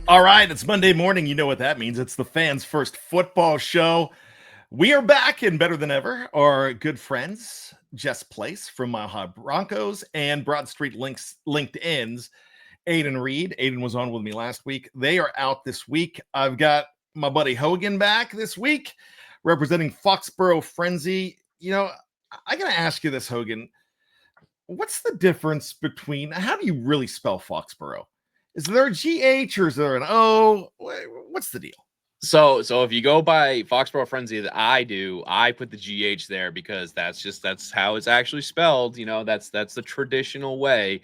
All right, it's Monday morning. You know what that means. It's the fans' first football show. We are back and better than ever. Our good friends, Jess Place from Mile High Broncos and Broad Street Linc'd-In's Aidan Reed. Aidan was on with me last week. They are out this week. I've got my buddy Hogan back this week representing Foxborough Frenzy. I got to ask you this, Hogan. What's the difference between, how do you really spell Foxborough? Is there a GH or is there an O? What's the deal? So if you go by Foxborough Frenzy that I do, I put the GH there because that's how it's actually spelled. That's the traditional way.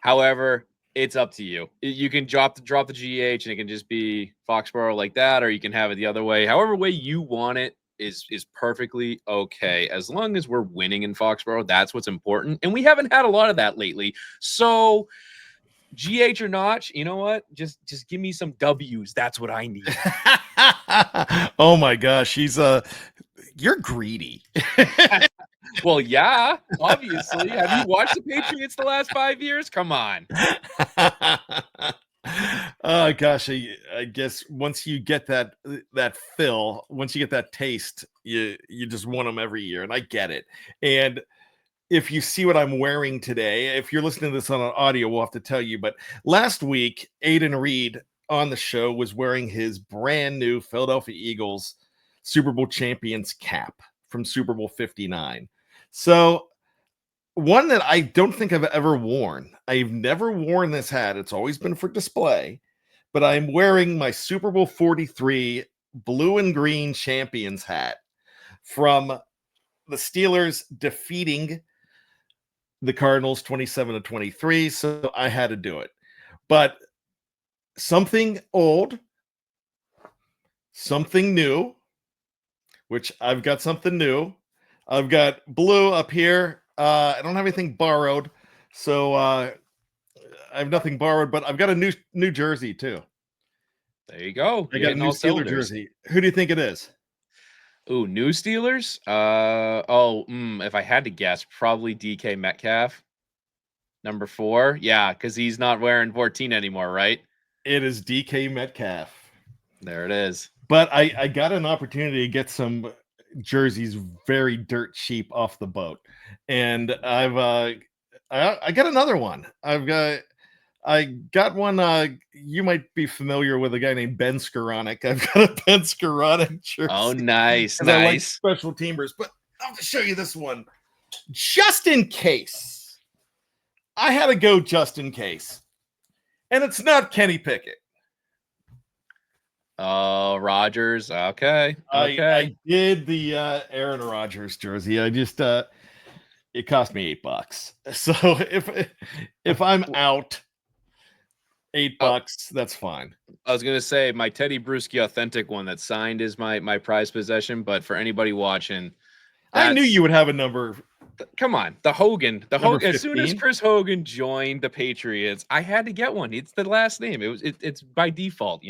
However, it's up to you. You can drop the GH and it can just be Foxborough like that, or you can have it the other way. However way you want it is perfectly okay. As long as we're winning in Foxborough, that's what's important. And we haven't had a lot of that lately. So GH or notch, you know what? Just give me some W's. That's what I need. Oh my gosh, you're greedy. Well, yeah, obviously. Have you watched the Patriots the last 5 years? Come on. Oh gosh, I guess once you get that fill, once you get that taste, you just want them every year, and I get it. And if you see what I'm wearing today, if you're listening to this on an audio, we'll have to tell you. But last week, Aidan Reed on the show was wearing his brand new Philadelphia Eagles Super Bowl champions cap from Super Bowl 59. So one that I don't think I've ever worn. I've never worn this hat. It's always been for display, but I'm wearing my Super Bowl 43 blue and green champions hat from the Steelers defeating the Cardinals 27-23. So I had to do it. But something old, something new, which I've got something new. I've got blue up here. I don't have anything borrowed, so I have nothing borrowed, but I've got a new jersey too. There you go. I got a new Steeler jersey. Who do you think it is? Ooh, new Steelers? If I had to guess, probably DK Metcalf. Number 4. Yeah, because he's not wearing 14 anymore, right? It is DK Metcalf. There it is. But I got an opportunity to get some jerseys very dirt cheap off the boat, and I got another one. I got one. You might be familiar with a guy named Ben Skoranek. I've got a Ben Skoranek jersey. Oh, nice. I like special teamers, but I'll have to show you this one just in case. I had to go just in case, and it's not Kenny Pickett. Oh, Rodgers. Okay. I did the Aaron Rodgers jersey. I just it cost me $8. So if I'm out $8, that's fine. I was gonna say my Teddy Bruschi authentic one that's signed is my prized possession, but for anybody watching, I knew you would have a number. Come on, the Hogan. 15? As soon as Chris Hogan joined the Patriots, I had to get one. It's the last name. It's by default,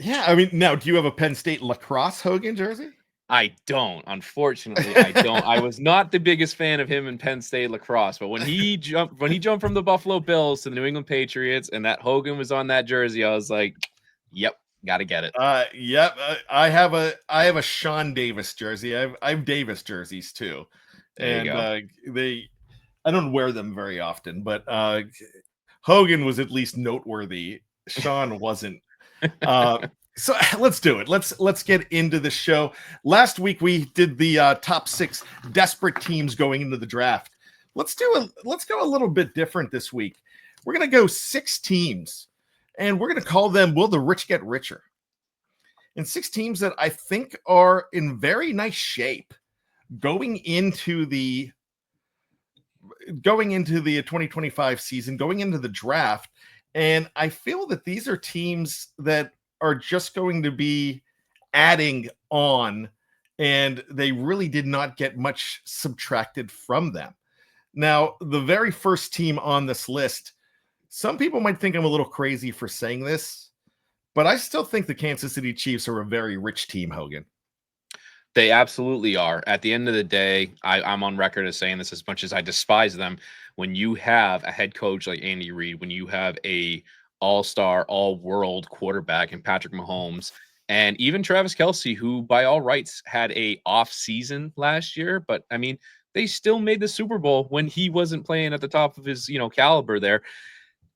Yeah, I mean, now do you have a Penn State lacrosse Hogan jersey? I don't. Unfortunately, I don't. I was not the biggest fan of him in Penn State lacrosse, but when he jumped from the Buffalo Bills to the New England Patriots, and that Hogan was on that jersey, I was like, "Yep, got to get it." Yep. I have a Sean Davis jersey. I have Davis jerseys too, and I don't wear them very often, but Hogan was at least noteworthy. Sean wasn't. So let's do it. Let's get into the show. Last week we did the top 6 desperate teams going into the draft. Let's go a little bit different this week. We're gonna go 6 teams, and we're gonna call them "Will the Rich Get Richer?" And 6 teams that I think are in very nice shape going into the 2025 season, going into the draft. And I feel that these are teams that are just going to be adding on, and they really did not get much subtracted from them. Now, the very first team on this list, some people might think I'm a little crazy for saying this, but I still think the Kansas City Chiefs are a very rich team, Hogan. They absolutely are. At the end of the day, I'm on record as saying this, as much as I despise them. When you have a head coach like Andy Reid, when you have a all-star, all-world quarterback in Patrick Mahomes, and even Travis Kelce, who by all rights had a off season last year, but I mean, they still made the Super Bowl when he wasn't playing at the top of his, caliber there.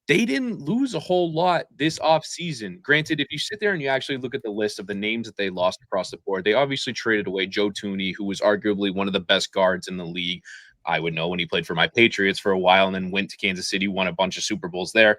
They didn't lose a whole lot this offseason. Granted, if you sit there and you actually look at the list of the names that they lost across the board, they obviously traded away Joe Tooney, who was arguably one of the best guards in the league. I would know when he played for my Patriots for a while and then went to Kansas City, won a bunch of Super Bowls there.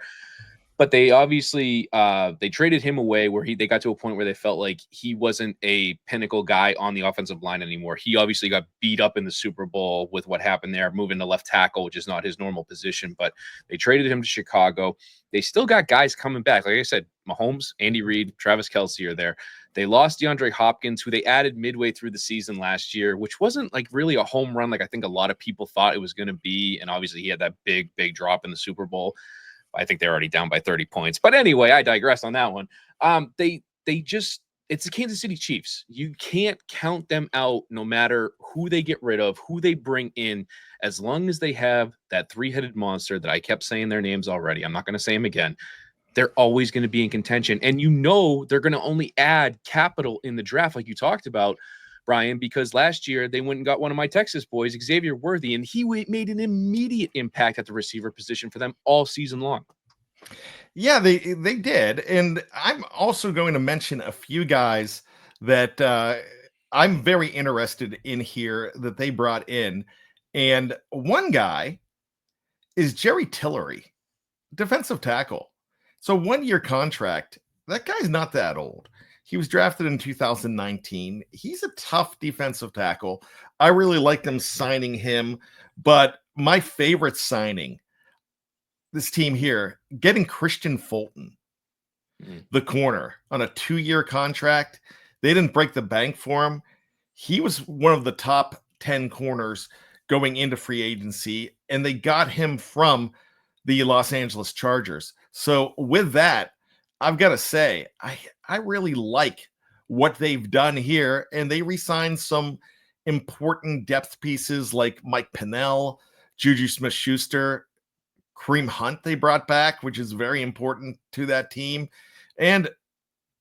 But they obviously they traded him away where they got to a point where they felt like he wasn't a pinnacle guy on the offensive line anymore. He obviously got beat up in the Super Bowl with what happened there, moving to left tackle, which is not his normal position. But they traded him to Chicago. They still got guys coming back. Like I said, Mahomes, Andy Reid, Travis Kelce are there. They lost DeAndre Hopkins, who they added midway through the season last year, which wasn't like really a home run like I think a lot of people thought it was going to be. And obviously he had that big drop in the Super Bowl. I think they're already down by 30 points. But anyway, I digress on that one. They just, it's the Kansas City Chiefs. You can't count them out no matter who they get rid of, who they bring in, as long as they have that three-headed monster that I kept saying their names already. I'm not going to say them again. They're always going to be in contention. And they're going to only add capital in the draft like you talked about, Bryan, because last year they went and got one of my Texas boys, Xavier Worthy, and he made an immediate impact at the receiver position for them all season long. Yeah, they did. And I'm also going to mention a few guys that I'm very interested in here that they brought in. And one guy is Jerry Tillery, defensive tackle. So 1-year contract. That guy's not that old. He was drafted in 2019. He's a tough defensive tackle. I really like them signing him. But my favorite signing, this team here, getting Christian Fulton, the corner, on a 2-year contract. They didn't break the bank for him. He was one of the top 10 corners going into free agency, and they got him from the Los Angeles Chargers. So with that, I've got to say, I really like what they've done here, and they re-signed some important depth pieces like Mike Pennell, Juju Smith-Schuster, Kareem Hunt they brought back, which is very important to that team. And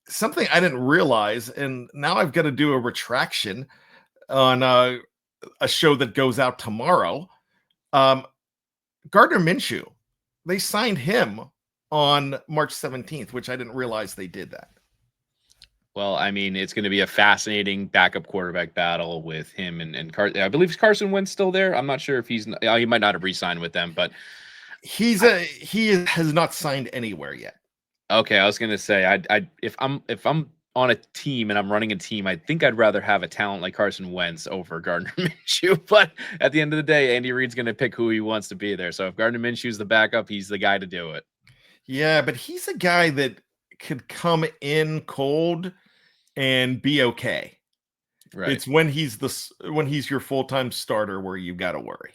something I didn't realize, and now I've got to do a retraction on a show that goes out tomorrow. Gardner Minshew, they signed him on March 17th, which I didn't realize they did that. Well, I mean, it's going to be a fascinating backup quarterback battle with him and I believe Carson Wentz still there. I'm not sure if he might not have re-signed with them, but he has not signed anywhere yet. Okay, I was going to say, if I'm on a team and I'm running a team, I think I'd rather have a talent like Carson Wentz over Gardner Minshew. But at the end of the day, Andy Reid's going to pick who he wants to be there. So if Gardner Minshew's the backup, he's the guy to do it. Yeah, but he's a guy that could come in cold and be okay. Right. It's when he's your full-time starter where you've got to worry.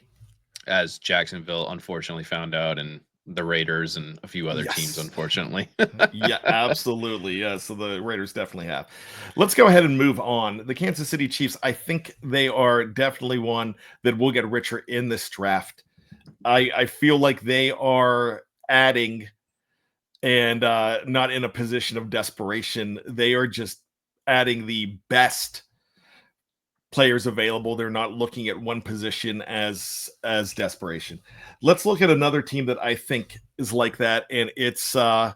As Jacksonville unfortunately found out, and the Raiders and a few other teams, unfortunately. Yeah, absolutely. Yeah, so the Raiders definitely have. Let's go ahead and move on. The Kansas City Chiefs, I think they are definitely one that will get richer in this draft. I feel like they are adding and not in a position of desperation. They are just adding the best players available. They're not looking at one position as desperation. Let's look at another team that I think is like that, and it's my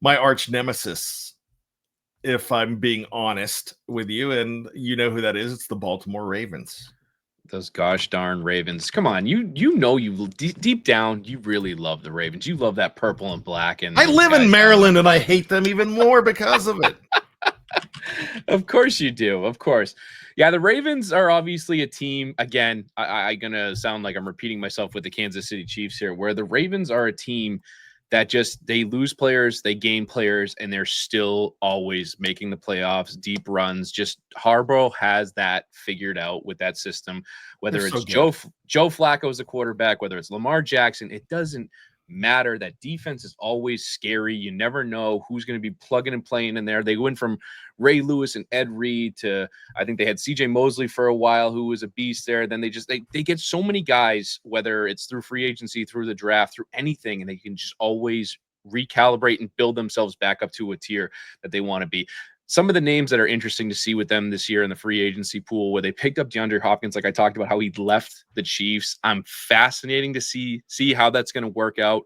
arch nemesis, if I'm being honest with you, and you know who that is. It's the Baltimore Ravens. Those gosh darn Ravens. Come on, you deep down, you really love the Ravens. You love that purple and black. And I live in Maryland, and I hate them even more because of it. Of course you do. Of course. Yeah, the Ravens are obviously a team. Again, I'm going to sound like I'm repeating myself with the Kansas City Chiefs here, where the Ravens are a team that just, they lose players, they gain players, and they're still always making the playoffs, deep runs. Just Harbaugh has that figured out with that system, whether it's Joe Flacco as a quarterback, whether it's Lamar Jackson, it doesn't matter. That defense is always scary. You never know who's going to be plugging and playing in there. They went from Ray Lewis and Ed Reed to, I think they had CJ Mosley for a while, who was a beast there. Then they get so many guys, whether it's through free agency, through the draft, through anything, and they can just always recalibrate and build themselves back up to a tier that they want to be. Some of the names that are interesting to see with them this year in the free agency pool, where they picked up DeAndre Hopkins, like I talked about how he left the Chiefs. I'm fascinating to see how that's going to work out,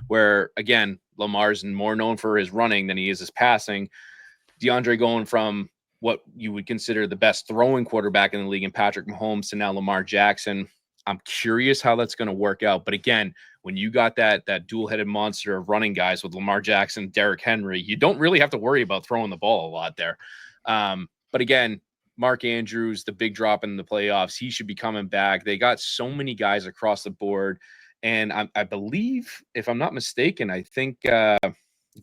where, again, Lamar's more known for his running than he is his passing. DeAndre going from what you would consider the best throwing quarterback in the league in Patrick Mahomes to now Lamar Jackson. I'm curious how that's going to work out. But again, when you got that dual-headed monster of running guys with Lamar Jackson, Derrick Henry, you don't really have to worry about throwing the ball a lot there. But again, Mark Andrews, the big drop in the playoffs, he should be coming back. They got so many guys across the board. And I believe, if I'm not mistaken, I think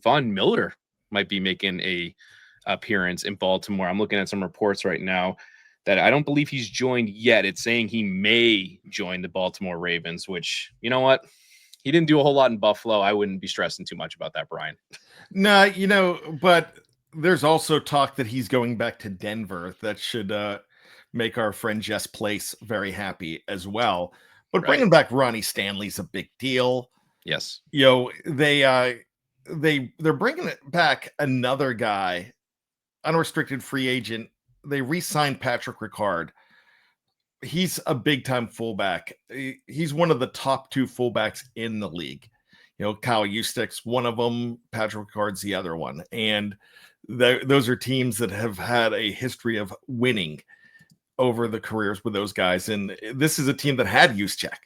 Von Miller might be making a appearance in Baltimore. I'm looking at some reports right now that I don't believe he's joined yet. It's saying he may join the Baltimore Ravens, which, you know what? He didn't do a whole lot in Buffalo. I wouldn't be stressing too much about that, Bryan. No, but there's also talk that he's going back to Denver. That should make our friend Jess Place very happy as well. But bringing back Ronnie Stanley's a big deal. Yes. They're bringing back another guy, unrestricted free agent. They re-signed Patrick Ricard. He's a big-time fullback. He's one of the top 2 fullbacks in the league. Kyle Juszczyk's one of them. Patrick Ricard's the other one. And those are teams that have had a history of winning over the careers with those guys. And this is a team that had Juszczyk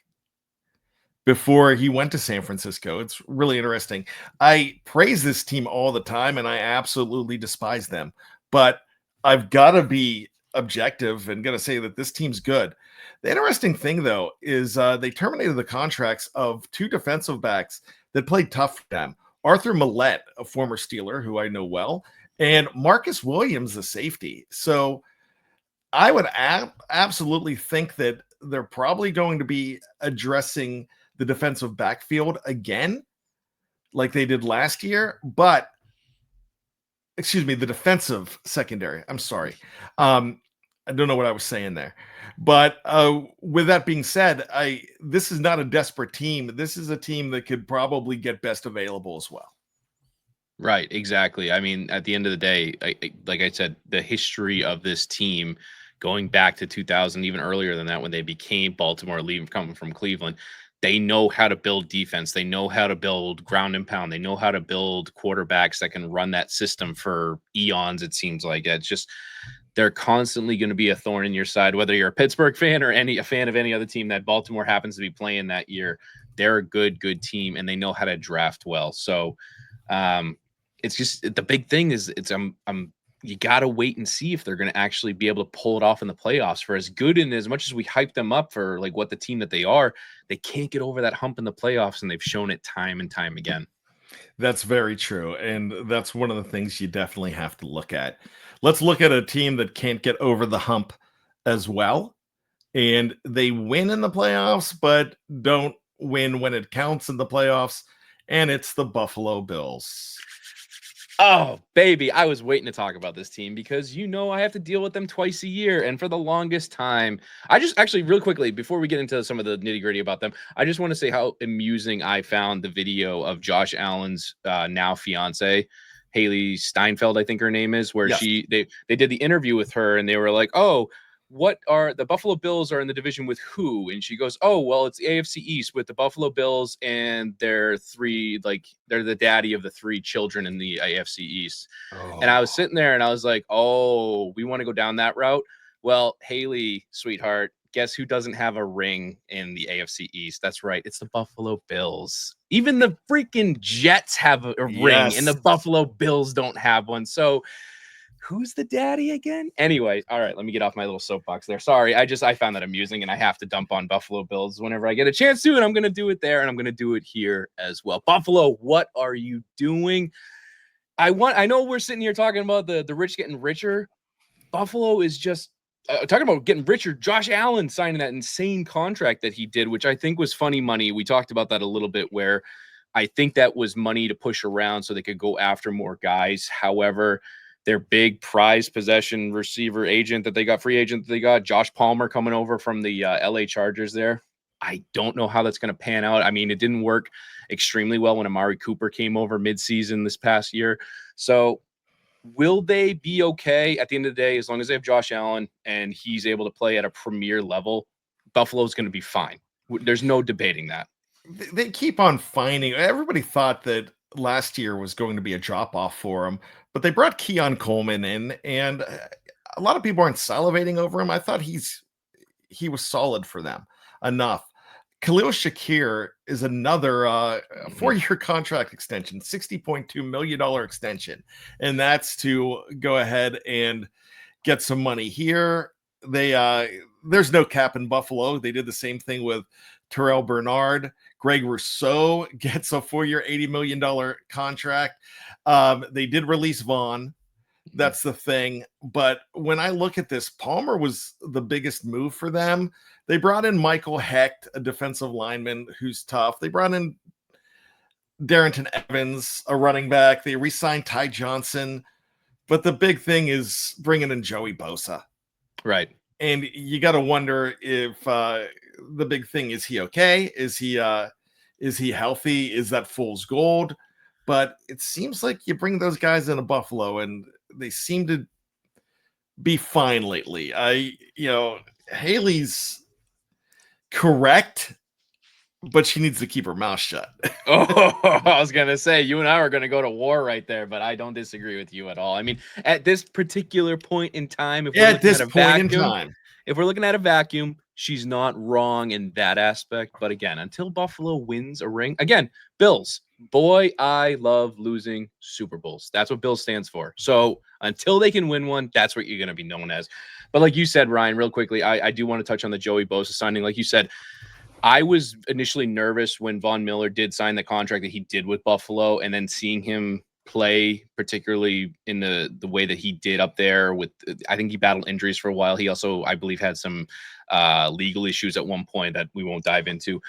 before he went to San Francisco. It's really interesting. I praise this team all the time, and I absolutely despise them. But I've got to be objective and going to say that this team's good. The interesting thing, though, is they terminated the contracts of 2 defensive backs that played tough for them. Arthur Millette, a former Steeler who I know well, and Marcus Williams, the safety. So I would absolutely think that they're probably going to be addressing the defensive backfield again, like they did last year. But excuse me, the defensive secondary. I'm sorry. I don't know what I was saying there. But with that being said, this is not a desperate team. This is a team that could probably get best available as well. Right, exactly. I mean, at the end of the day, like I said, the history of this team going back to 2000, even earlier than that, when they became Baltimore, coming from Cleveland, they know how to build defense. They know how to build ground and pound. They know how to build quarterbacks that can run that system for eons, it seems like. It's just, they're constantly going to be a thorn in your side, whether you're a Pittsburgh fan or a fan of any other team that Baltimore happens to be playing that year. They're a good team, and they know how to draft well. So it's just, the big thing is you got to wait and see if they're going to actually be able to pull it off in the playoffs. For as good and as much as we hype them up for like what the team that they are, they can't get over that hump in the playoffs, and they've shown it time and time again. That's very true. And that's one of the things you definitely have to look at. Let's look at a team that can't get over the hump as well. And they win in the playoffs, but don't win when it counts in the playoffs. And it's the Buffalo Bills. Oh, baby, I was waiting to talk about this team because, I have to deal with them twice a year. And for the longest time, I just actually real quickly, before we get into some of the nitty gritty about them, I just want to say how amusing I found the video of Josh Allen's now fiance, Haley Steinfeld, I think her name is, where Yes. they did the interview with her, and they were like, oh, what are the Buffalo Bills are in the division with who? And she goes, oh, well, it's the AFC East with the Buffalo Bills and their 3, they're the daddy of the 3 children in the AFC East. Oh. And I was sitting there and I was like, oh, we want to go down that route. Well, Haley, sweetheart, guess who doesn't have a ring in the AFC East? That's right. It's the Buffalo Bills. Even the freaking Jets have a ring, and the Buffalo Bills don't have one. So who's the daddy again? Anyway, all right, let me get off my little soapbox there. Sorry, I found that amusing, and I have to dump on Buffalo Bills whenever I get a chance to, and I'm going to do it there, and I'm going to do it here as well. Buffalo, what are you doing? I know we're sitting here talking about the rich getting richer. Buffalo is just talking about getting richer. Josh Allen signing that insane contract that he did, which I think was funny money. We talked about that a little bit, where I think that was money to push around so they could go after more guys. However, their big prize possession receiver agent that they got, free agent that they got, Josh Palmer, coming over from the LA Chargers there. I don't know how that's going to pan out. I mean, it didn't work extremely well when Amari Cooper came over midseason this past year. So will they be okay at the end of the day? As long as they have Josh Allen and he's able to play at a premier level, Buffalo's going to be fine. There's no debating that. They keep on finding. Everybody thought that last year was going to be a drop off for him, but they brought Keon Coleman in, and a lot of people aren't salivating over him. I thought he was solid for them enough. Khalil Shakir is another 4-year contract extension, $60.2 million extension, and that's to go ahead and get some money here. There's no cap in Buffalo. They did the same thing with Terrell Bernard. Greg Rousseau gets a 4-year, $80 million contract. They did release Vaughn. That's the thing. But when I look at this, Palmer was the biggest move for them. They brought in Michael Hecht, a defensive lineman who's tough. They brought in Darrington Evans, a running back. They re-signed Ty Johnson. But the big thing is bringing in Joey Bosa. Right. And you got to wonder if the big thing, is he okay? Is he healthy? Is that fool's gold? But it seems like you bring those guys into Buffalo and they seem to be fine lately. Haley's correct, but she needs to keep her mouth shut. I was going to say, you and I are going to go to war right there, but I don't disagree with you at all. I mean, at this particular point in time, if we're looking at a vacuum, she's not wrong in that aspect. But again, until Buffalo wins a ring, again, Bills, boy, I love losing Super Bowls. That's what Bills stands for. So until they can win one, that's what you're going to be known as. But like you said, Ryan, real quickly, I do want to touch on the Joey Bosa signing. Like you said, I was initially nervous when Von Miller did sign the contract that he did with Buffalo, and then seeing him play, particularly in the way that he did up there with, I think he battled injuries for a while. He also, I believe, had some legal issues at one point that we won't dive into.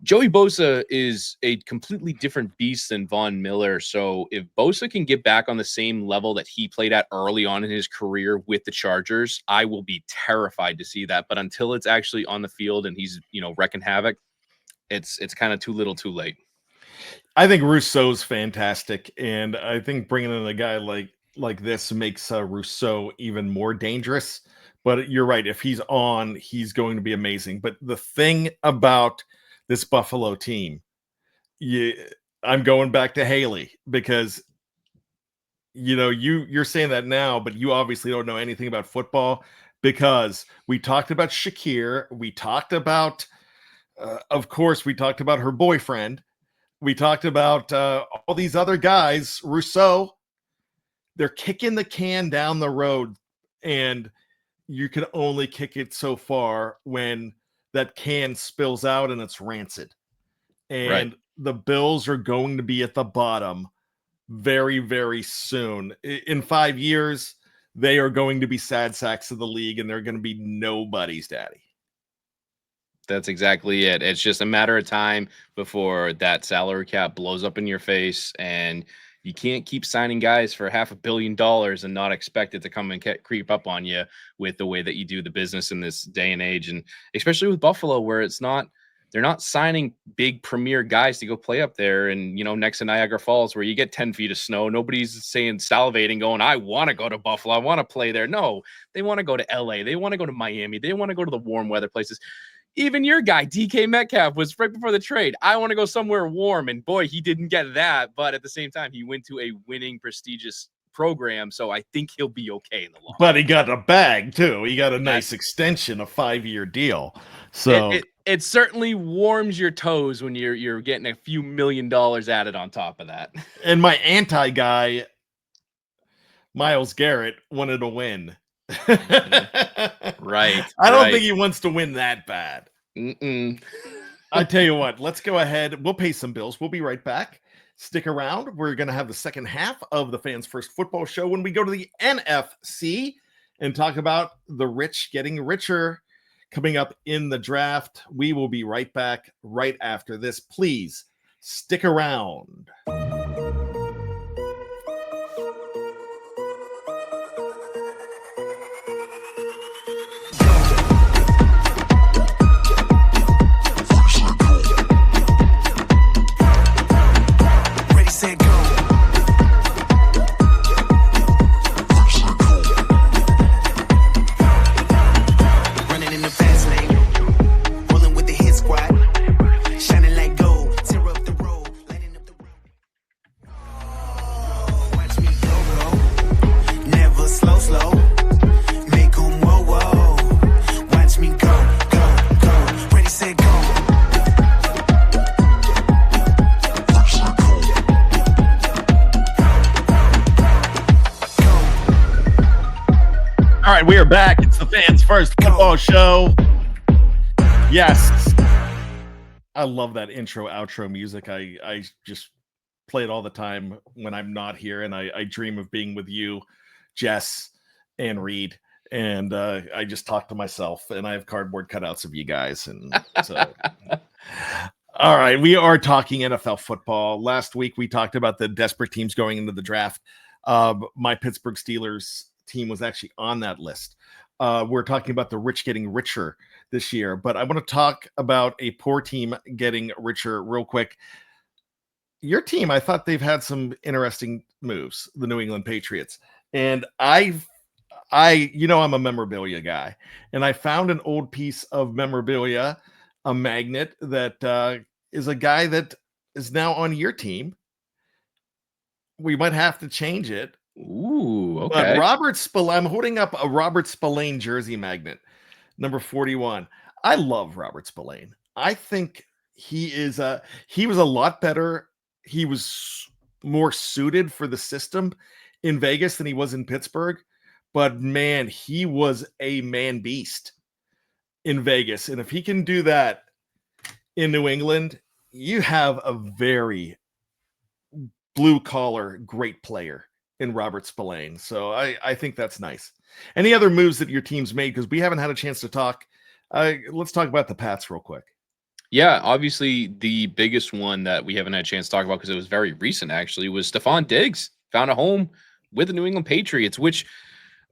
Joey Bosa is a completely different beast than Von Miller. So if Bosa can get back on the same level that he played at early on in his career with the Chargers, I will be terrified to see that. But until it's actually on the field and he's, wrecking havoc, it's kind of too little too late. I think Rousseau's fantastic. And I think bringing in a guy like this makes Rousseau even more dangerous. But you're right. If he's on, he's going to be amazing. But the thing about this Buffalo team, I'm going back to Haley because, you're saying that now, but you obviously don't know anything about football because we talked about Shakir. We talked about, of course, we talked about her boyfriend. We talked about all these other guys, Rousseau. They're kicking the can down the road, and you can only kick it so far when that can spills out and it's rancid. And the Bills are going to be at the bottom very, very soon. In 5 years, they are going to be sad sacks of the league, and they're going to be nobody's daddy. That's exactly it. It's just a matter of time before that salary cap blows up in your face, and you can't keep signing guys for $500 million and not expect it to come and creep up on you with the way that you do the business in this day and age. And especially with Buffalo, where they're not signing big premier guys to go play up there. And, next to Niagara Falls, where you get 10 feet of snow, nobody's salivating, going, I want to go to Buffalo. I want to play there. No, they want to go to LA. They want to go to Miami. They want to go to the warm weather places. Even your guy, DK Metcalf, was right before the trade. I want to go somewhere warm. And boy, he didn't get that. But at the same time, he went to a winning, prestigious program. So I think he'll be okay in the long run. But he got a bag, too. He got a nice extension, a 5-year deal. So it certainly warms your toes when you're getting a few $1 million added on top of that. And my anti-guy, Myles Garrett, wanted to win. Right. I don't think he wants to win that bad. I tell you what, let's go ahead. We'll pay some bills. We'll be right back. Stick around. We're going to have the second half of the Fans First Football Show when we go to the NFC and talk about the rich getting richer coming up in the draft. We will be right back right after this. Please stick around. All right, we are back. It's the Fans First Football Show. Yes. I love that intro, outro music. I just play it all the time when I'm not here, and I dream of being with you, Jess, and Reed. And I just talk to myself, and I have cardboard cutouts of you guys. And so, all right, we are talking NFL football. Last week, we talked about the desperate teams going into the draft. My Pittsburgh Steelers team was actually on that list. We're talking about the rich getting richer this year, but I want to talk about a poor team getting richer real quick. Your team, I thought they've had some interesting moves, the New England Patriots. And I'm a memorabilia guy, and I found an old piece of memorabilia, a magnet that is a guy that is now on your team. We might have to change it. Ooh, But okay. Robert Spillane, I'm holding up a Robert Spillane jersey magnet, number 41. I love Robert Spillane. I think he was a lot better. He was more suited for the system in Vegas than he was in Pittsburgh. But man, he was a man beast in Vegas. And if he can do that in New England, you have a very blue collar great player in Robert Spillane. So I think that's nice. Any other moves that your team's made? Because we haven't had a chance to talk. Let's talk about the Pats real quick. Yeah, obviously the biggest one that we haven't had a chance to talk about because it was very recent actually was Stephon Diggs found a home with the New England Patriots, which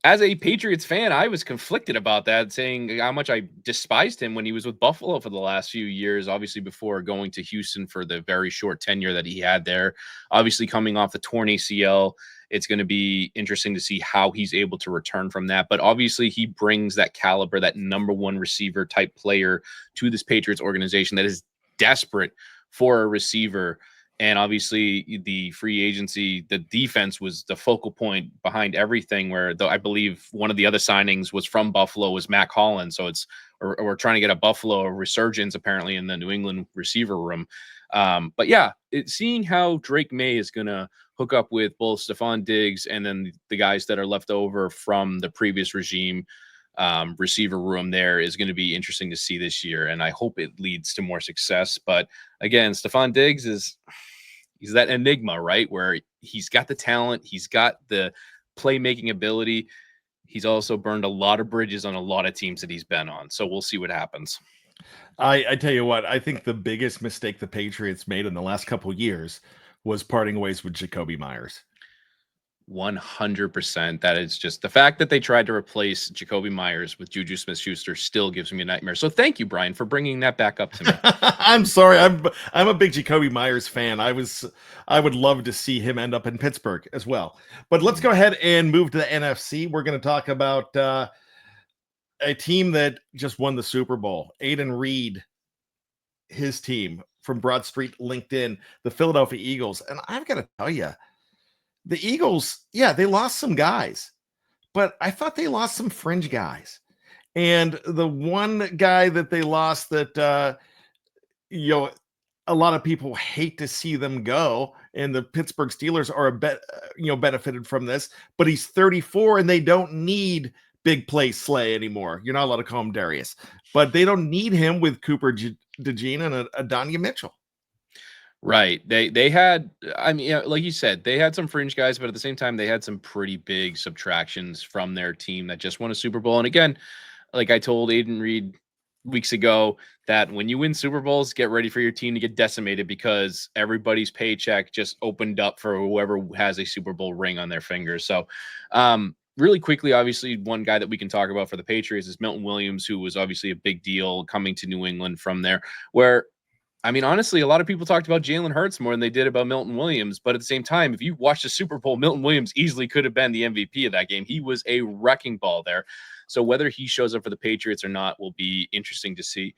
as a Patriots fan, I was conflicted about that, saying how much I despised him when he was with Buffalo for the last few years, obviously before going to Houston for the very short tenure that he had there. Obviously coming off the torn ACL, it's going to be interesting to see how he's able to return from that. But obviously he brings that caliber, that number one receiver type player to this Patriots organization that is desperate for a receiver. And obviously the free agency, the defense was the focal point behind everything, where I believe one of the other signings was from Buffalo was Mac Hollins. So we're trying to get a Buffalo resurgence apparently in the New England receiver room. But yeah, seeing how Drake May is going to hook up with both Stephon Diggs and then the guys that are left over from the previous regime receiver room there is going to be interesting to see this year. And I hope it leads to more success. But again, Stephon Diggs he's that enigma, right? Where he's got the talent, he's got the playmaking ability. He's also burned a lot of bridges on a lot of teams that he's been on. So we'll see what happens. I tell you what, I think the biggest mistake the Patriots made in the last couple of years was parting ways with Jacoby Myers. 100%. That is just the fact that they tried to replace Jacoby Myers with Juju Smith-Schuster still gives me a nightmare. So thank you, Bryan, for bringing that back up to me. I'm sorry. I'm a big Jacoby Myers fan. I would love to see him end up in Pittsburgh as well. But let's go ahead and move to the NFC. We're going to talk about a team that just won the Super Bowl. Aidan Reed, his team from Broad Street Linc'd-In, the Philadelphia Eagles. And I've got to tell you, the Eagles, yeah, they lost some guys, but I thought they lost some fringe guys. And the one guy that they lost that, a lot of people hate to see them go, and the Pittsburgh Steelers are benefited from this, but he's 34 and they don't need big play Slay anymore. You're not allowed to call him Darius, but they don't need him with Cooper DeJean and Adonijah Mitchell. Right. They had, I mean, like you said, they had some fringe guys, but at the same time, they had some pretty big subtractions from their team that just won a Super Bowl. And again, like I told Aidan Reed weeks ago, that when you win Super Bowls, get ready for your team to get decimated because everybody's paycheck just opened up for whoever has a Super Bowl ring on their fingers. So, really quickly, obviously, one guy that we can talk about for the Patriots is Milton Williams, who was obviously a big deal coming to New England from there, where I mean, honestly, a lot of people talked about Jalen Hurts more than they did about Milton Williams. But at the same time, if you watched the Super Bowl, Milton Williams easily could have been the MVP of that game. He was a wrecking ball there. So whether he shows up for the Patriots or not will be interesting to see.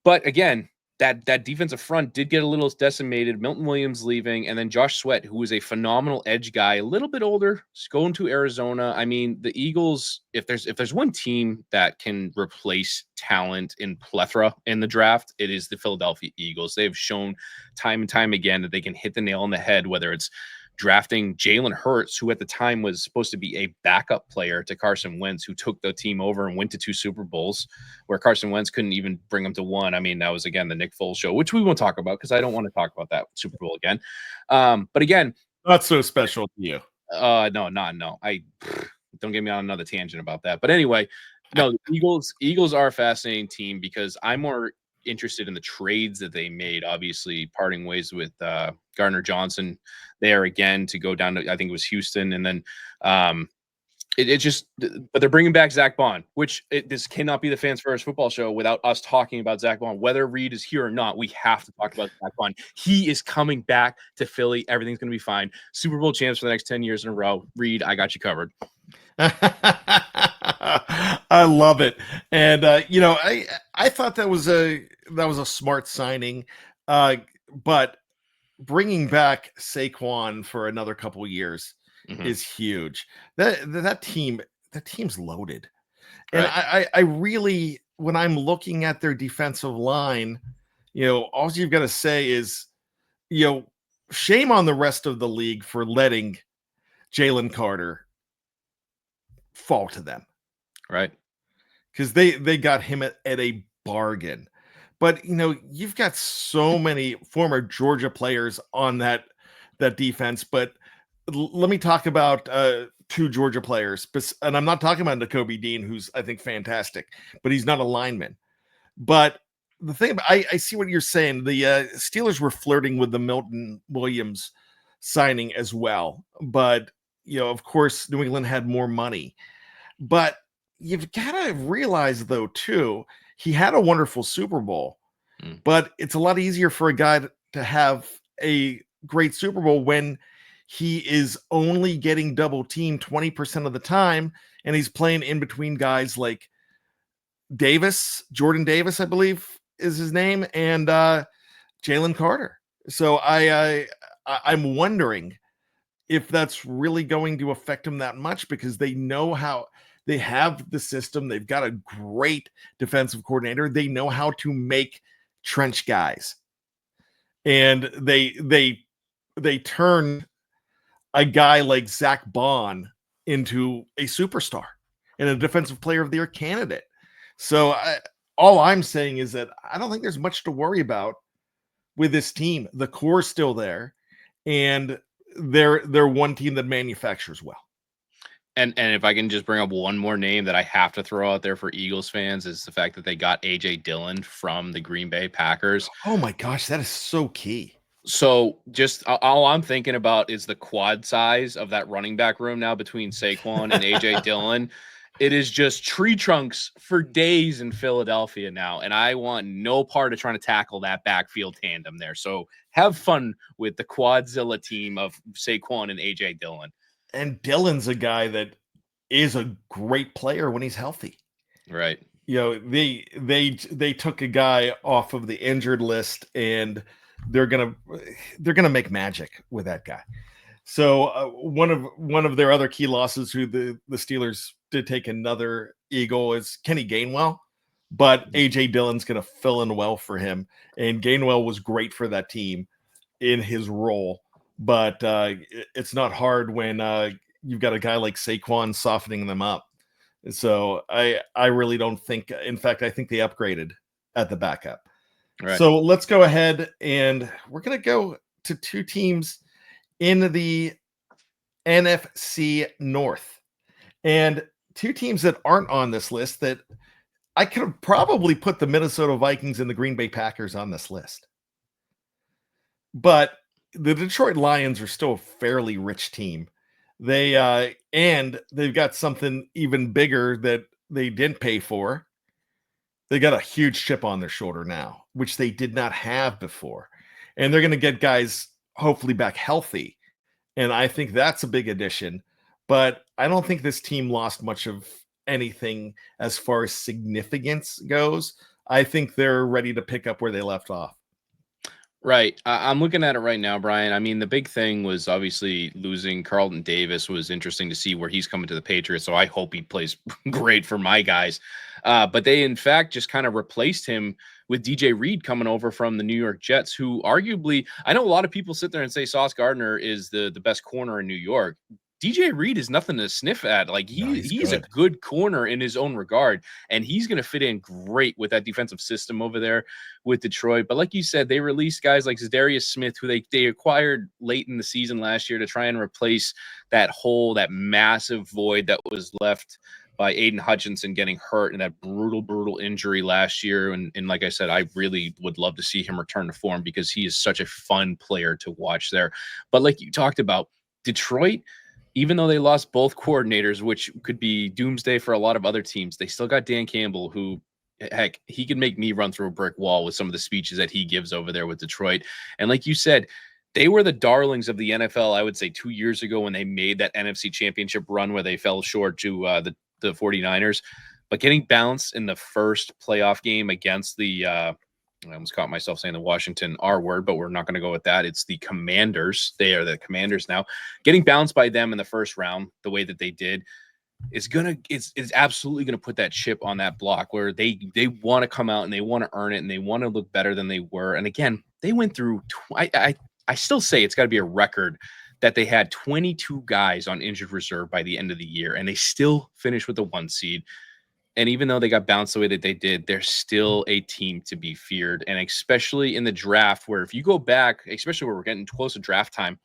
But again, that defensive front did get a little decimated. Milton Williams leaving, and then Josh Sweat, who was a phenomenal edge guy, a little bit older, going to Arizona. I mean, the Eagles, if there's one team that can replace talent in plethora in the draft, it is the Philadelphia Eagles. They've shown time and time again that they can hit the nail on the head, whether it's drafting Jalen Hurts, who at the time was supposed to be a backup player to Carson Wentz, who took the team over and went to 2 Super Bowls, where Carson Wentz couldn't even bring him to one. I mean, that was, again, the Nick Foles show, which we won't talk about because I don't want to talk about that Super Bowl again. But again, not so special to you. No. I don't get me on another tangent about that. But anyway, no, the Eagles are a fascinating team because I'm more interested in the trades that they made. Obviously, parting ways with Gardner Johnson there again to go down to, I think it was Houston, and then but they're bringing back Zach Bond, which this cannot be the Fans First football show without us talking about Zach Bond. Whether Reed is here or not, we have to talk about Zach Bond. He is coming back to Philly. Everything's going to be fine. Super Bowl champs for the next 10 years in a row. Reed, I got you covered. I love it. And I thought that was a smart signing. But bringing back Saquon for another couple of years is huge. That team's loaded. And right. I really, when I'm looking at their defensive line, all you've got to say is, shame on the rest of the league for letting Jalen Carter fall to them. Right. Because they got him at a bargain. But, you've got so many former Georgia players on that defense. But let me talk about 2 Georgia players. And I'm not talking about Nakobe Dean, who's, I think, fantastic. But he's not a lineman. But the thing about, I see what you're saying. The Steelers were flirting with the Milton Williams signing as well. But, of course, New England had more money. But you've got to realize, though, too, he had a wonderful Super Bowl, but it's a lot easier for a guy to have a great Super Bowl when he is only getting double teamed 20% of the time, and he's playing in between guys like Jordan Davis, I believe is his name, and Jalen Carter. So I'm wondering if that's really going to affect him that much, because they know how. They have the system. They've got a great defensive coordinator. They know how to make trench guys. And they turn a guy like Zach Bond into a superstar and a defensive player of the year candidate. So all I'm saying is that I don't think there's much to worry about with this team. The core is still there, and they're one team that manufactures well. And if I can just bring up one more name that I have to throw out there for Eagles fans is the fact that they got A.J. Dillon from the Green Bay Packers. Oh, my gosh, that is so key. So just all I'm thinking about is the quad size of that running back room now between Saquon and A.J. Dillon. It is just tree trunks for days in Philadelphia now, and I want no part of trying to tackle that backfield tandem there. So have fun with the Quadzilla team of Saquon and A.J. Dillon. And Dillon's a guy that is a great player when he's healthy. Right. They took a guy off of the injured list, and they're gonna make magic with that guy. So one of their other key losses, who the Steelers did take another Eagle, is Kenny Gainwell, but A.J. Dillon's gonna fill in well for him, and Gainwell was great for that team in his role. But it's not hard when you've got a guy like Saquon softening them up. So I really don't think. In fact, I think they upgraded at the backup. Right. So let's go ahead, and we're going to go to 2 teams in the NFC North, and 2 teams that aren't on this list that I could have probably put the Minnesota Vikings and the Green Bay Packers on this list. But the Detroit Lions are still a fairly rich team. And they've got something even bigger that they didn't pay for. They got a huge chip on their shoulder now, which they did not have before. And they're going to get guys hopefully back healthy. And I think that's a big addition. But I don't think this team lost much of anything as far as significance goes. I think they're ready to pick up where they left off. Right. I'm looking at it right now, Bryan. I mean, the big thing was obviously losing Carlton Davis was interesting to see where he's coming to the Patriots. So I hope he plays great for my guys. But they, in fact, just kind of replaced him with DJ Reed coming over from the New York Jets, who arguably, I know a lot of people sit there and say Sauce Gardner is the best corner in New York. DJ Reed is nothing to sniff at. Like he's a good corner in his own regard, and he's going to fit in great with that defensive system over there with Detroit. But like you said, they released guys like Zadarius Smith, who they acquired late in the season last year to try and replace that massive void that was left by Aidan Hutchinson getting hurt in that brutal injury last year. And like I said, I really would love to see him return to form because he is such a fun player to watch there. But like you talked about, Detroit, even though they lost both coordinators, which could be doomsday for a lot of other teams, they still got Dan Campbell, who, heck, he could make me run through a brick wall with some of the speeches that he gives over there with Detroit. And like you said, they were the darlings of the NFL, I would say 2 years ago when they made that NFC Championship run where they fell short to the 49ers. But getting bounced in the first playoff game against I almost caught myself saying the Washington R word, but we're not going to go with that. It's the Commanders. They are the Commanders now. Getting bounced by them in the first round, the way that they did, it's absolutely going to put that chip on that block where they want to come out and they want to earn it and they want to look better than they were. And again, they went through. I still say it's got to be a record that they had 22 guys on injured reserve by the end of the year, and they still finished with the 1 seed. And even though they got bounced the way that they did, they're still a team to be feared. And especially in the draft, where if you go back, especially where we're getting close to draft time,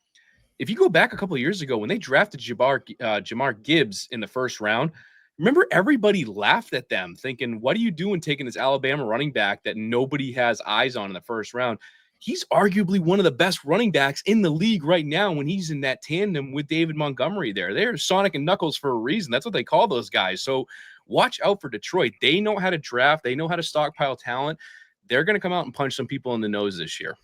if you go back a couple of years ago when they drafted Jamar Gibbs in the first round, remember everybody laughed at them thinking, what are you doing taking this Alabama running back that nobody has eyes on in the first round? He's arguably one of the best running backs in the league right now when he's in that tandem with David Montgomery there. They're Sonic and Knuckles for a reason. That's what they call those guys. So watch out for Detroit. They know how to draft. They know how to stockpile talent. They're going to come out and punch some people in the nose this year.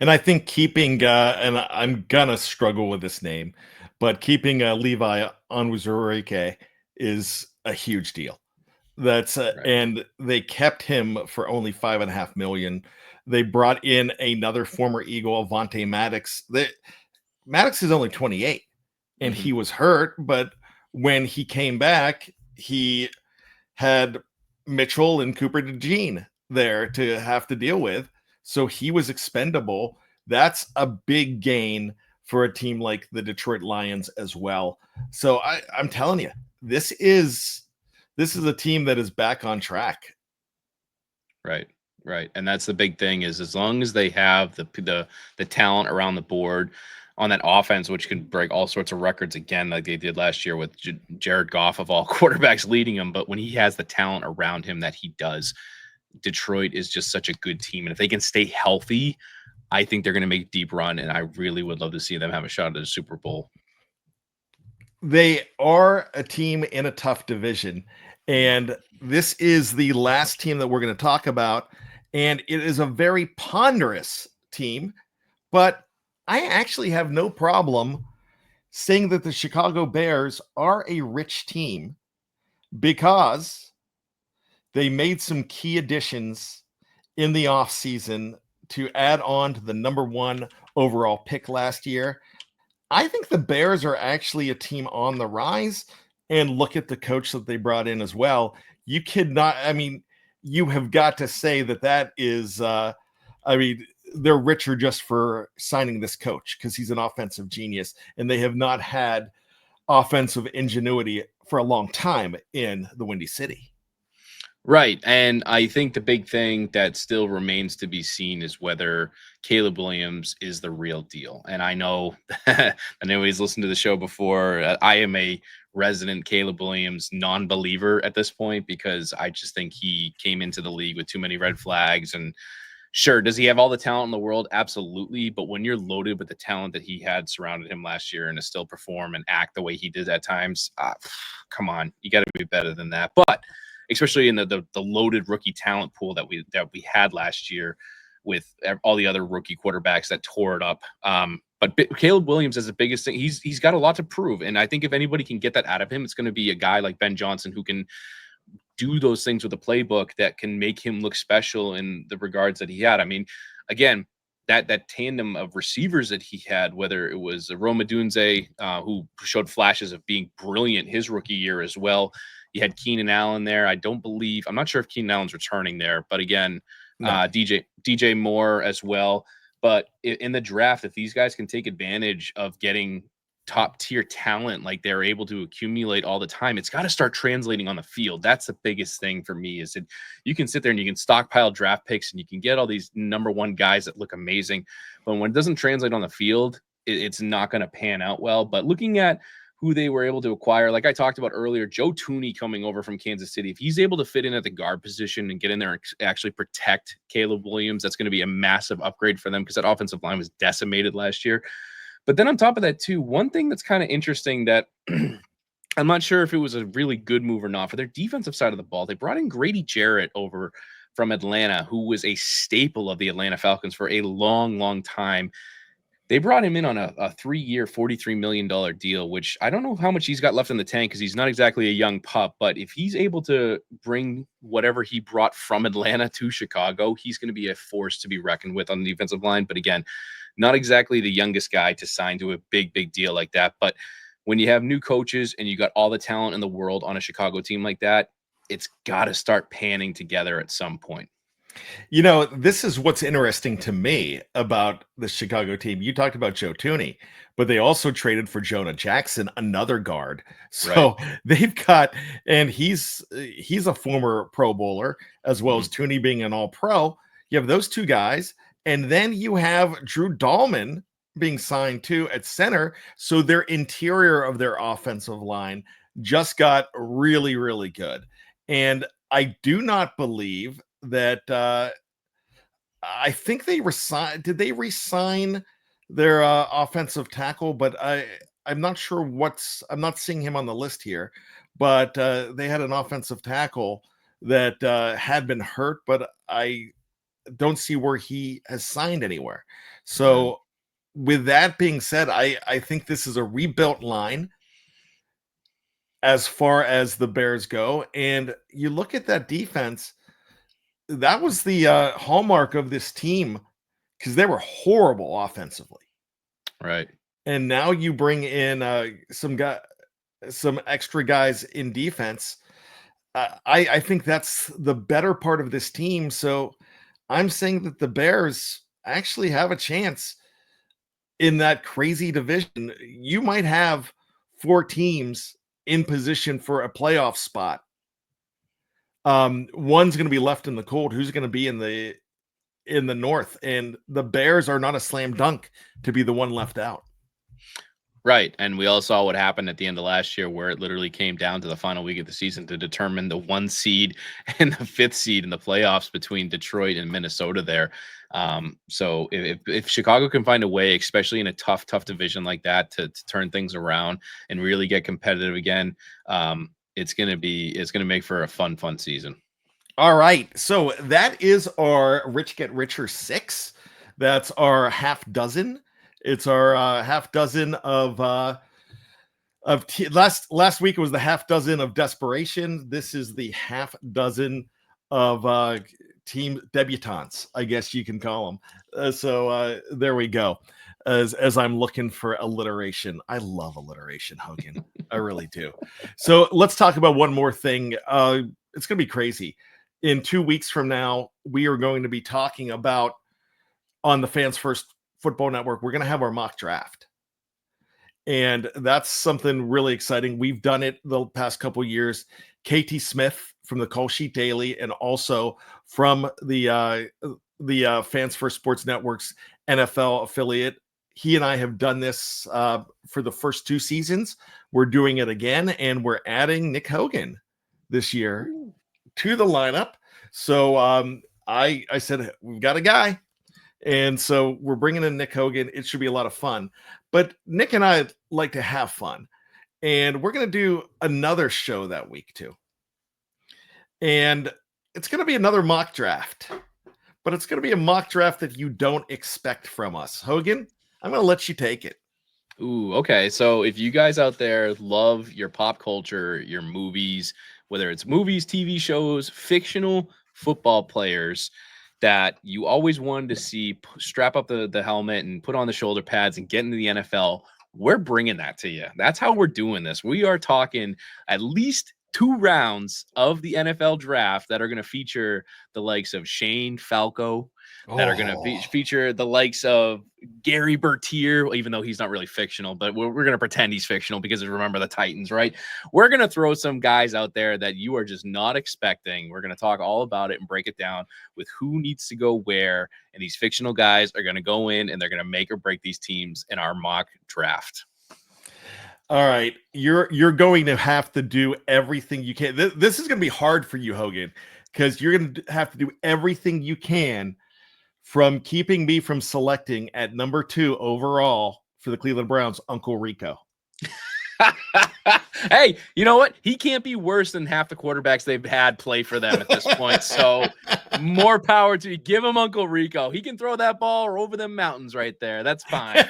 And I think keeping, and I'm going to struggle with this name, but keeping Levi Onwuzurike is a huge deal. That's right. And they kept him for only $5.5 million. They brought in another former Eagle, Avonte Maddox. Maddox is only 28, and he was hurt, but when he came back, he had Mitchell and Cooper DeJean there to have to deal with. So he was expendable. That's a big gain for a team like the Detroit Lions as well. So I'm telling you, this is a team that is back on track. Right. And that's the big thing is as long as they have the talent around the board on that offense, which can break all sorts of records again, like they did last year with Jared Goff of all quarterbacks leading him. But when he has the talent around him that he does, Detroit is just such a good team. And if they can stay healthy, I think they're going to make a deep run. And I really would love to see them have a shot at the Super Bowl. They are a team in a tough division. And this is the last team that we're going to talk about. And it is a very ponderous team, but I actually have no problem saying that the Chicago Bears are a rich team because they made some key additions in the offseason to add on to the number 1 overall pick last year. I think the Bears are actually a team on the rise, and look at the coach that they brought in as well. You have got to say that is, they're richer just for signing this coach because he's an offensive genius, and they have not had offensive ingenuity for a long time in the Windy City. Right. And I think the big thing that still remains to be seen is whether Caleb Williams is the real deal. And I know anybody's listened to the show before. I am a resident Caleb Williams non-believer at this point because I just think he came into the league with too many red flags. And sure, does he have all the talent in the world? Absolutely. But when you're loaded with the talent that he had surrounded him last year and to still perform and act the way he did at times, come on, you got to be better than that. But especially in the loaded rookie talent pool that we had last year with all the other rookie quarterbacks that tore it up. But Caleb Williams is the biggest thing. He's got a lot to prove. And I think if anybody can get that out of him, it's going to be a guy like Ben Johnson who can do those things with a playbook that can make him look special in the regards that he had. I mean, again, that tandem of receivers that he had, whether it was Rome Odunze, who showed flashes of being brilliant his rookie year as well. You had Keenan Allen there. I'm not sure if Keenan Allen's returning there, but again, No. DJ Moore as well. But in the draft, if these guys can take advantage of getting top tier talent like they're able to accumulate all the time, it's got to start translating on the field. That's the biggest thing for me, is that you can sit there and you can stockpile draft picks and you can get all these number one guys that look amazing, but when it doesn't translate on the field, it's not going to pan out well. But looking at who they were able to acquire, like I talked about earlier, Joe Tooney coming over from Kansas City, if he's able to fit in at the guard position and get in there and actually protect Caleb Williams, that's going to be a massive upgrade for them, because that offensive line was decimated last year. But then on top of that, too, one thing that's kind of interesting that I'm not sure if it was a really good move or not for their defensive side of the ball, they brought in Grady Jarrett over from Atlanta, who was a staple of the Atlanta Falcons for a long, long time. They brought him in on a 3-year, $43 million deal, which I don't know how much he's got left in the tank, because he's not exactly a young pup. But if he's able to bring whatever he brought from Atlanta to Chicago, he's going to be a force to be reckoned with on the defensive line. But again, not exactly the youngest guy to sign to a big, big deal like that. But when you have new coaches and you got all the talent in the world on a Chicago team like that, it's got to start panning together at some point. You know, this is what's interesting to me about the Chicago team. You talked about Joe Tooney, but they also traded for Jonah Jackson, another guard. So they've got, and he's a former Pro Bowler, as well as Tooney being an All-Pro. You have those two guys, and then you have Drew Dahlman being signed too at center. So their interior of their offensive line just got really, really good. And I do not believe that I think they resigned. Did they resign their offensive tackle? But I'm not sure I'm not seeing him on the list here. But they had an offensive tackle that had been hurt, but I don't see where he has signed anywhere. So with that being said, I think this is a rebuilt line as far as the Bears go. And you look at that defense, that was the hallmark of this team, because they were horrible offensively. Right. And now you bring in some extra guys in defense. I think that's the better part of this team. So I'm saying that the Bears actually have a chance in that crazy division. You might have 4 teams in position for a playoff spot. One's going to be left in the cold. Who's going to be in the North? And the Bears are not a slam dunk to be the one left out. Right. And we all saw what happened at the end of last year, where it literally came down to the final week of the season to determine the 1 seed and the 5th seed in the playoffs between Detroit and Minnesota there. So if Chicago can find a way, especially in a tough division like that, to turn things around and really get competitive again, it's going to make for a fun season. All right. So that is our Rich Get Richer 6. That's our half dozen. It's our half dozen of last week. It was the half dozen of desperation. This is the half dozen of team debutantes, I guess you can call them. So there we go. As I'm looking for alliteration. I love alliteration, Hogan. I really do. So let's talk about one more thing. It's going to be crazy. In 2 weeks from now, we are going to be talking about, on the Fans First Football Network, we're going to have our mock draft. And that's something really exciting. We've done it the past couple of years. KT Smith from the Call Sheet Daily, and also from the Fans First Sports Network's NFL affiliate. He and I have done this for the first 2 seasons. We're doing it again, and we're adding Nick Hogan this year to the lineup. So I said, we've got a guy. And so we're bringing in Nick Hogan. It should be a lot of fun. But Nick and I like to have fun. And we're going to do another show that week too. And it's going to be another mock draft. But it's going to be a mock draft that you don't expect from us. Hogan, I'm going to let you take it. Ooh, okay. So if you guys out there love your pop culture, your movies, whether it's movies, TV shows, fictional football players that you always wanted to see strap up the helmet and put on the shoulder pads and get into the NFL, we're bringing that to you. That's how we're doing this. We are talking at least 2 rounds of the NFL draft that are going to feature the likes of Shane Falco, that are going to feature the likes of Gary Bertier, even though he's not really fictional, but we're going to pretend he's fictional because remember the Titans, right? We're going to throw some guys out there that you are just not expecting. We're going to talk all about it and break it down with who needs to go where. And these fictional guys are going to go in and they're going to make or break these teams in our mock draft. All right, you're going to have to do everything you can. This is going to be hard for you, Hogan, because you're going to have to do everything you can from keeping me from selecting at number 2 overall for the Cleveland Browns, Uncle Rico. Hey, you know what? He can't be worse than half the quarterbacks they've had play for them at this point. So more power to you. Give him Uncle Rico. He can throw that ball over them mountains right there. That's fine.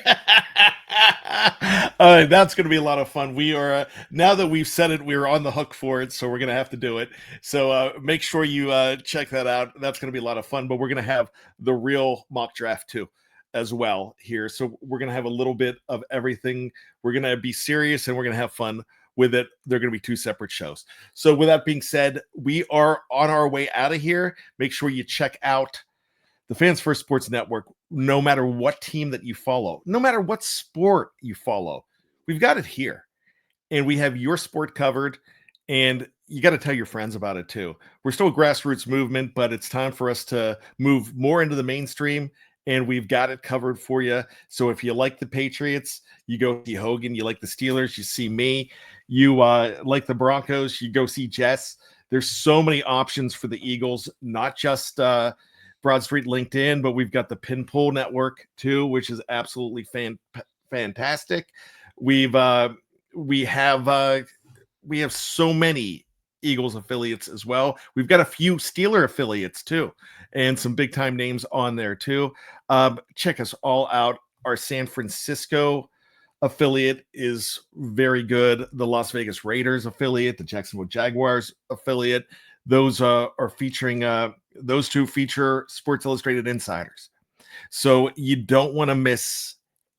That's going to be a lot of fun. We are now that we've said it, we're on the hook for it, so we're going to have to do it. So make sure you check that out. That's going to be a lot of fun. But we're going to have the real mock draft too, as well here. So we're going to have a little bit of everything. We're going to be serious and we're going to have fun with it. They're going to be 2 separate shows. So with that being said, we are on our way out of here. Make sure you check out the Fans First Sports Network, no matter what team that you follow, no matter what sport you follow, we've got it here. And we have your sport covered, and you got to tell your friends about it too. We're still a grassroots movement, but it's time for us to move more into the mainstream, and we've got it covered for you. So if you like the Patriots, you go see Hogan. You like the Steelers, you see me. You like the Broncos, you go see Jess. There's so many options for the Eagles, not just Broad Street Linc'd-In, but we've got the Pinpool Network too, which is absolutely fantastic. We have so many Eagles affiliates as well. We've got a few Steeler affiliates too, and some big time names on there too. Check us all out. Our San Francisco affiliate is very good. The Las Vegas Raiders affiliate, the Jacksonville Jaguars affiliate, those are featuring those 2 feature Sports Illustrated insiders. So you don't want to miss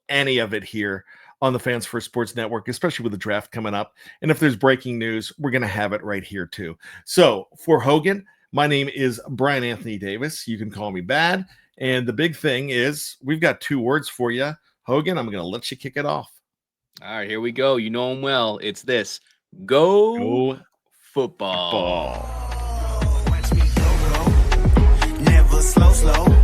any of it here on the Fans First Sports Network, especially with the draft coming up. And if there's breaking news, we're going to have it right here too. So for Hogan, my name is Bryan Anthony Davis. You can call me Bad. And the big thing is we've got 2 words for you. Hogan, I'm going to let you kick it off. All right, here we go. You know him well. It's this. Go football. Watch me go. Never slow.